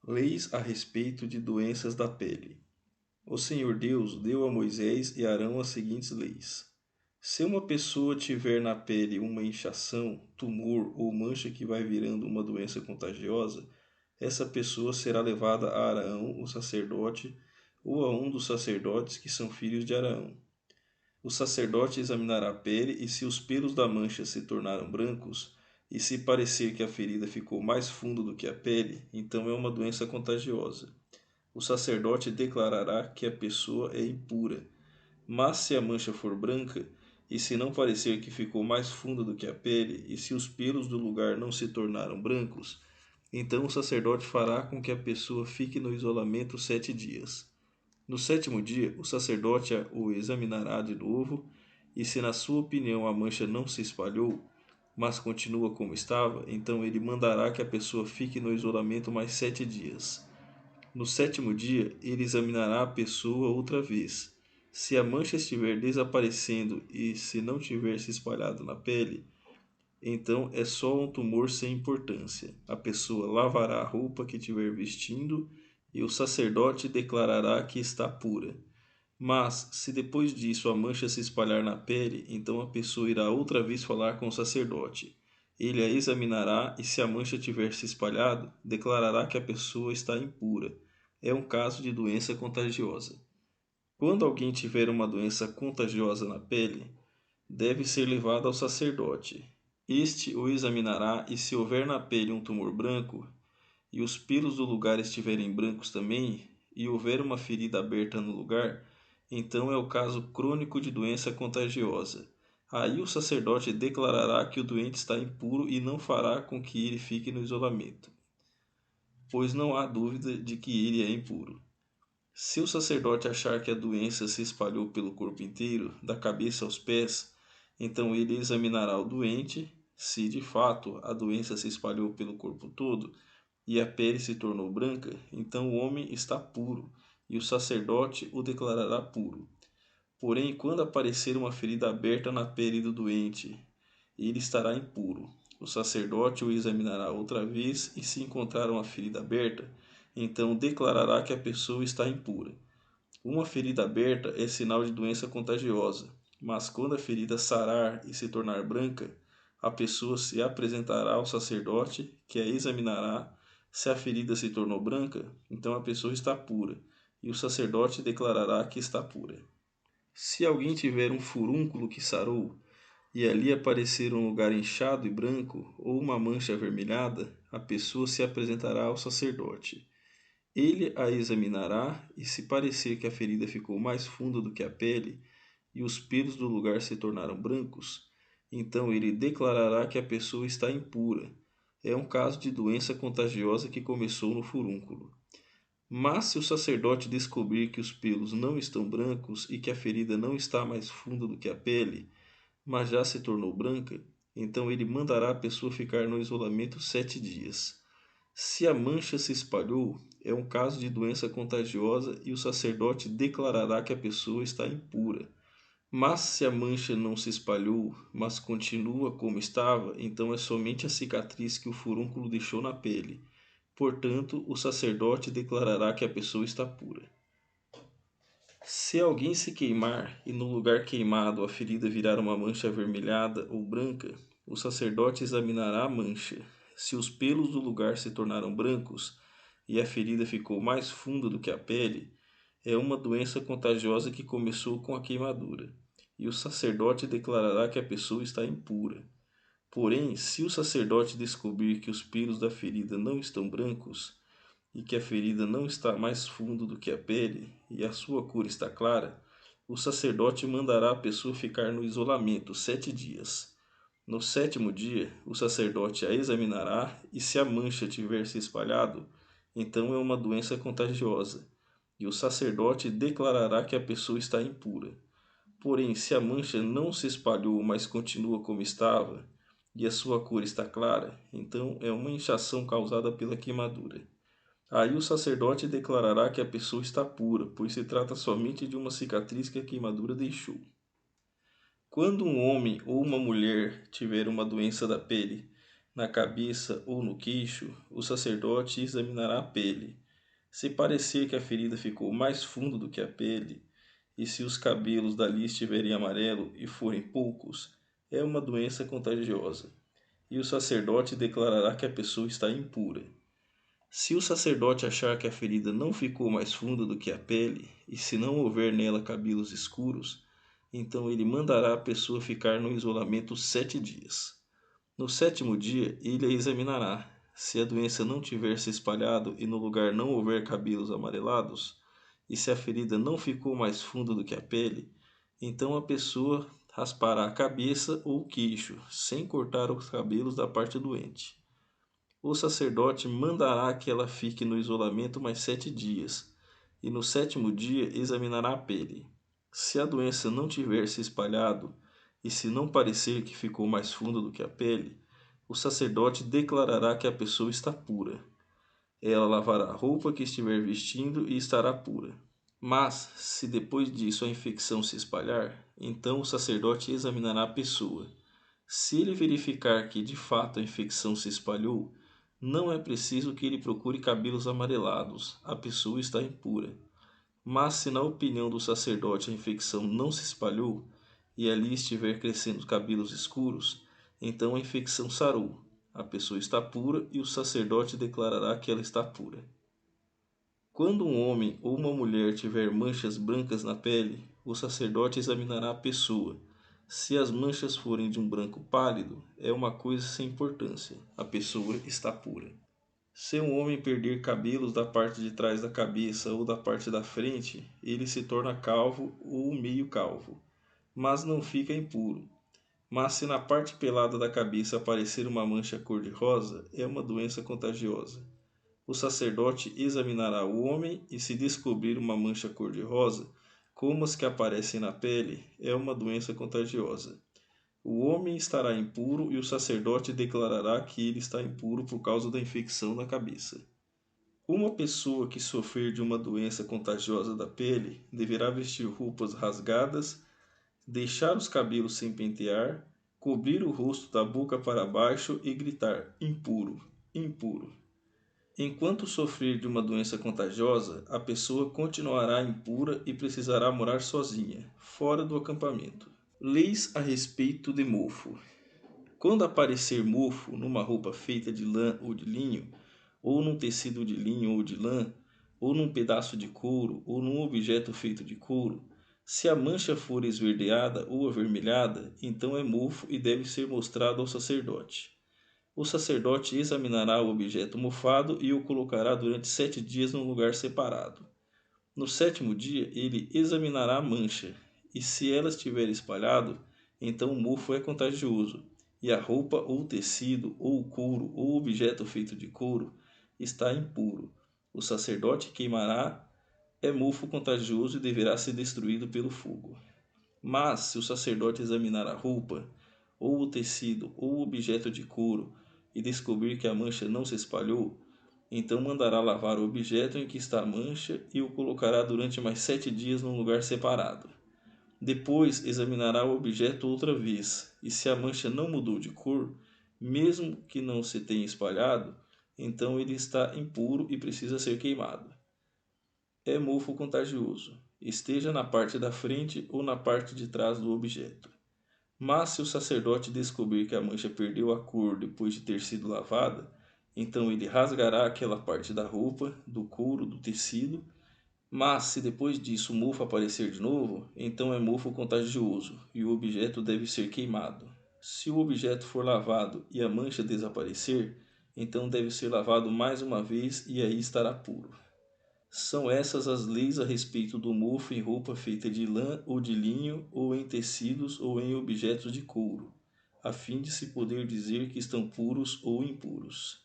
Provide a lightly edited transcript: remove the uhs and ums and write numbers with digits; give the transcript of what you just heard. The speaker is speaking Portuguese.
Leis a respeito de doenças da pele. O Senhor Deus deu a Moisés e Arão as seguintes leis. Se uma pessoa tiver na pele uma inchação, tumor ou mancha que vai virando uma doença contagiosa, essa pessoa será levada a Arão, o sacerdote, ou a um dos sacerdotes que são filhos de Arão. O sacerdote examinará a pele e se os pelos da mancha se tornaram brancos, e se parecer que a ferida ficou mais fundo do que a pele, então é uma doença contagiosa. O sacerdote declarará que a pessoa é impura. Mas se a mancha for branca, e se não parecer que ficou mais funda do que a pele, e se os pelos do lugar não se tornaram brancos, então o sacerdote fará com que a pessoa fique no isolamento 7 dias. No sétimo dia, o sacerdote o examinará de novo, e se na sua opinião a mancha não se espalhou, mas continua como estava, então ele mandará que a pessoa fique no isolamento mais 7 dias. No sétimo dia, ele examinará a pessoa outra vez. Se a mancha estiver desaparecendo e se não tiver se espalhado na pele, então é só um tumor sem importância. A pessoa lavará a roupa que estiver vestindo e o sacerdote declarará que está pura. Mas, se depois disso a mancha se espalhar na pele, então a pessoa irá outra vez falar com o sacerdote. Ele a examinará e, se a mancha tiver se espalhado, declarará que a pessoa está impura. É um caso de doença contagiosa. Quando alguém tiver uma doença contagiosa na pele, deve ser levado ao sacerdote. Este o examinará e, se houver na pele um tumor branco, e os pelos do lugar estiverem brancos também, e houver uma ferida aberta no lugar, então é o caso crônico de doença contagiosa. Aí o sacerdote declarará que o doente está impuro e não fará com que ele fique no isolamento, pois não há dúvida de que ele é impuro. Se o sacerdote achar que a doença se espalhou pelo corpo inteiro, da cabeça aos pés, então ele examinará o doente. Se de fato a doença se espalhou pelo corpo todo e a pele se tornou branca, então o homem está puro, e o sacerdote o declarará puro. Porém, quando aparecer uma ferida aberta na pele do doente, ele estará impuro. O sacerdote o examinará outra vez, e se encontrar uma ferida aberta, então declarará que a pessoa está impura. Uma ferida aberta é sinal de doença contagiosa, mas quando a ferida sarar e se tornar branca, a pessoa se apresentará ao sacerdote, que a examinará. Se a ferida se tornou branca, então a pessoa está pura, e o sacerdote declarará que está pura. Se alguém tiver um furúnculo que sarou, e ali aparecer um lugar inchado e branco, ou uma mancha avermelhada, a pessoa se apresentará ao sacerdote. Ele a examinará, e se parecer que a ferida ficou mais funda do que a pele, e os pelos do lugar se tornaram brancos, então ele declarará que a pessoa está impura. É um caso de doença contagiosa que começou no furúnculo. Mas se o sacerdote descobrir que os pelos não estão brancos e que a ferida não está mais funda do que a pele, mas já se tornou branca, então ele mandará a pessoa ficar no isolamento 7 dias. Se a mancha se espalhou, é um caso de doença contagiosa e o sacerdote declarará que a pessoa está impura. Mas se a mancha não se espalhou, mas continua como estava, então é somente a cicatriz que o furúnculo deixou na pele. Portanto, o sacerdote declarará que a pessoa está pura. Se alguém se queimar e no lugar queimado a ferida virar uma mancha avermelhada ou branca, o sacerdote examinará a mancha. Se os pelos do lugar se tornaram brancos e a ferida ficou mais funda do que a pele, é uma doença contagiosa que começou com a queimadura, e o sacerdote declarará que a pessoa está impura. Porém, se o sacerdote descobrir que os pelos da ferida não estão brancos, e que a ferida não está mais fundo do que a pele, e a sua cor está clara, o sacerdote mandará a pessoa ficar no isolamento 7 dias. No sétimo dia, o sacerdote a examinará, e se a mancha tiver se espalhado, então é uma doença contagiosa, e o sacerdote declarará que a pessoa está impura. Porém, se a mancha não se espalhou, mas continua como estava, e a sua cor está clara, então é uma inchação causada pela queimadura. Aí o sacerdote declarará que a pessoa está pura, pois se trata somente de uma cicatriz que a queimadura deixou. Quando um homem ou uma mulher tiver uma doença da pele na cabeça ou no queixo, o sacerdote examinará a pele. Se parecer que a ferida ficou mais fundo do que a pele, e se os cabelos dali estiverem amarelo e forem poucos, é uma doença contagiosa, e o sacerdote declarará que a pessoa está impura. Se o sacerdote achar que a ferida não ficou mais funda do que a pele, e se não houver nela cabelos escuros, então ele mandará a pessoa ficar no isolamento 7 dias. No 7º dia, ele a examinará. Se a doença não tiver se espalhado e no lugar não houver cabelos amarelados, e se a ferida não ficou mais funda do que a pele, então a pessoa raspará a cabeça ou o queixo, sem cortar os cabelos da parte doente. O sacerdote mandará que ela fique no isolamento mais 7 dias, e no 7º dia examinará a pele. Se a doença não tiver se espalhado, e se não parecer que ficou mais funda do que a pele, o sacerdote declarará que a pessoa está pura. Ela lavará a roupa que estiver vestindo e estará pura. Mas, se depois disso a infecção se espalhar, então o sacerdote examinará a pessoa. Se ele verificar que de fato a infecção se espalhou, não é preciso que ele procure cabelos amarelados, a pessoa está impura. Mas se na opinião do sacerdote a infecção não se espalhou, e ali estiver crescendo cabelos escuros, então a infecção sarou, a pessoa está pura e o sacerdote declarará que ela está pura. Quando um homem ou uma mulher tiver manchas brancas na pele, o sacerdote examinará a pessoa. Se as manchas forem de um branco pálido, é uma coisa sem importância, a pessoa está pura. Se um homem perder cabelos da parte de trás da cabeça ou da parte da frente, ele se torna calvo ou meio calvo, mas não fica impuro. Mas se na parte pelada da cabeça aparecer uma mancha cor-de-rosa, é uma doença contagiosa. O sacerdote examinará o homem e se descobrir uma mancha cor-de-rosa, como as que aparecem na pele, é uma doença contagiosa. O homem estará impuro e o sacerdote declarará que ele está impuro por causa da infecção na cabeça. Uma pessoa que sofrer de uma doença contagiosa da pele deverá vestir roupas rasgadas, deixar os cabelos sem pentear, cobrir o rosto da boca para baixo e gritar: impuro, impuro. Enquanto sofrer de uma doença contagiosa, a pessoa continuará impura e precisará morar sozinha, fora do acampamento. Leis a respeito de mofo. Quando aparecer mofo numa roupa feita de lã ou de linho, ou num tecido de linho ou de lã, ou num pedaço de couro, ou num objeto feito de couro, se a mancha for esverdeada ou avermelhada, então é mofo e deve ser mostrado ao sacerdote. O sacerdote examinará o objeto mofado e o colocará durante 7 dias num lugar separado. No 7º dia, ele examinará a mancha, e se ela estiver espalhado, então o mofo é contagioso, e a roupa ou tecido, ou o couro, ou objeto feito de couro, está impuro. O sacerdote queimará, é mofo contagioso e deverá ser destruído pelo fogo. Mas, se o sacerdote examinar a roupa, ou o tecido, ou o objeto de couro, e descobrir que a mancha não se espalhou, então mandará lavar o objeto em que está a mancha e o colocará durante mais 7 dias num lugar separado. Depois examinará o objeto outra vez, e se a mancha não mudou de cor, mesmo que não se tenha espalhado, então ele está impuro e precisa ser queimado. É mofo contagioso, esteja na parte da frente ou na parte de trás do objeto. Mas se o sacerdote descobrir que a mancha perdeu a cor depois de ter sido lavada, então ele rasgará aquela parte da roupa, do couro, do tecido. Mas se depois disso o mofo aparecer de novo, então é mofo contagioso e o objeto deve ser queimado. Se o objeto for lavado e a mancha desaparecer, então deve ser lavado mais uma vez e aí estará puro. São essas as leis a respeito do mofo em roupa feita de lã ou de linho, ou em tecidos ou em objetos de couro, a fim de se poder dizer que estão puros ou impuros.